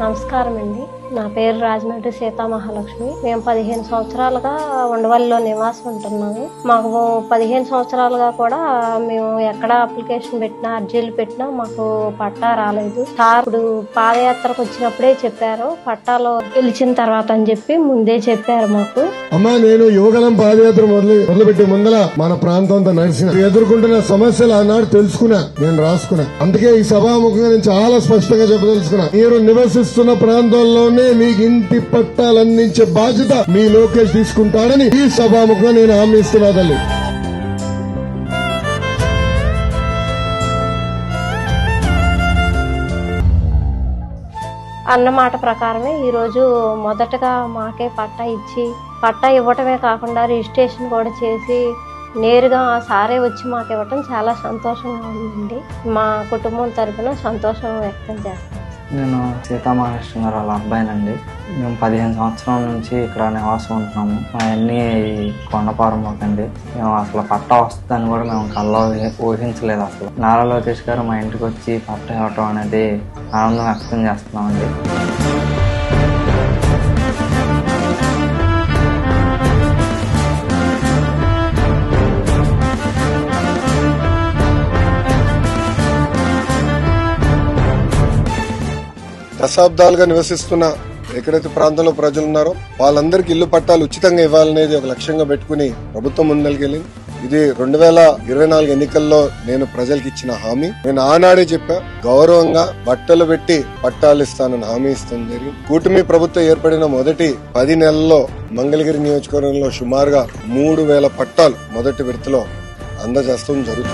నమస్కారం అండి. నా పేరు రాజమండ్రి సీతామహాలక్ష్మి. మేము 15 సంవత్సరాలుగా ఉండవల్లిలో నివాసం ఉంటున్నాము. మాకు 15 సంవత్సరాలుగా కూడా మేము ఎక్కడ అప్లికేషన్ పెట్టినా, అర్జీలు పెట్టినా మాకు పట్టా రాలేదు. సార్ ఇప్పుడు పాదయాత్రకు వచ్చినప్పుడే చెప్పారు, పట్టాలో గెలిచిన తర్వాత అని చెప్పి ముందే చెప్పారు మాకు. అమ్మా, నేను యువగలం పాదయాత్ర మొదలుపెట్టే ముందర మన ప్రాంతంతో నడిచిన ఎదుర్కొంటున్న సమస్యలు ఆనాడు తెలుసుకున్నా, నేను రాసుకున్నా. అందుకే ఈ సభాముఖంగా నేను చాలా స్పష్టంగా చెప్పదలుచుకున్నా. మీరు నివసిస్తున్న ప్రాంతంలోనే మీకు ఇంటి పట్టాలు అందించే బాధ్యత మీ లోకేష్ తీసుకుంటాడని ఈ సభాముఖంగా నేను హామీ ఇస్తున్నా తల్లి. అన్నమాట ప్రకారమే ఈరోజు మొదటగా మాకే పట్టా ఇచ్చి, పట్టా ఇవ్వటమే కాకుండా రిజిస్ట్రేషన్ కూడా చేసి నేరుగా సారే వచ్చి మాకు ఇవ్వటం చాలా సంతోషంగా ఉందండి. మా కుటుంబం తరఫున సంతోషం వ్యక్తం చేస్తాం. నేను సీతామహాలక్ష్మి గారు వాళ్ళ అబ్బాయినండి. మేము 15 సంవత్సరాల నుంచి ఇక్కడ నివాసం ఉంటున్నాము. అవన్నీ కొండపారమ్మకండి. మేము అసలు పట్టా వస్తుందని కూడా మేము కల్లో ఊహించలేదు. అసలు నారా లోకేష్ గారు మా ఇంటికి వచ్చి పట్టా ఇవ్వటం అనేది ఆనందం వ్యక్తం చేస్తున్నామండి. దశాబ్దాలుగా నివసిస్తున్న ఎక్కడైతే ప్రాంతంలో ప్రజలు ఉన్నారో వాళ్ళందరికీ ఇల్లు పట్టాలు ఉచితంగా ఇవ్వాలనేది ఒక లక్ష్యంగా పెట్టుకుని ప్రభుత్వం ముందరికెళ్ళింది. ఇది 2024 ఎన్నికల్లో నేను ప్రజలకు ఇచ్చిన హామీ. నేను ఆనాడే చెప్పా, గౌరవంగా బట్టలు పెట్టి పట్టాలు ఇస్తానని హామీ ఇస్తుంది జరిగింది. కూటమి ప్రభుత్వం ఏర్పడిన మొదటి 10 నెలల్లో మంగళగిరి నియోజకవర్గంలో సుమారుగా 3000 పట్టాలు మొదటి విడతలో అందజేస్తాం జరుగుతుంది.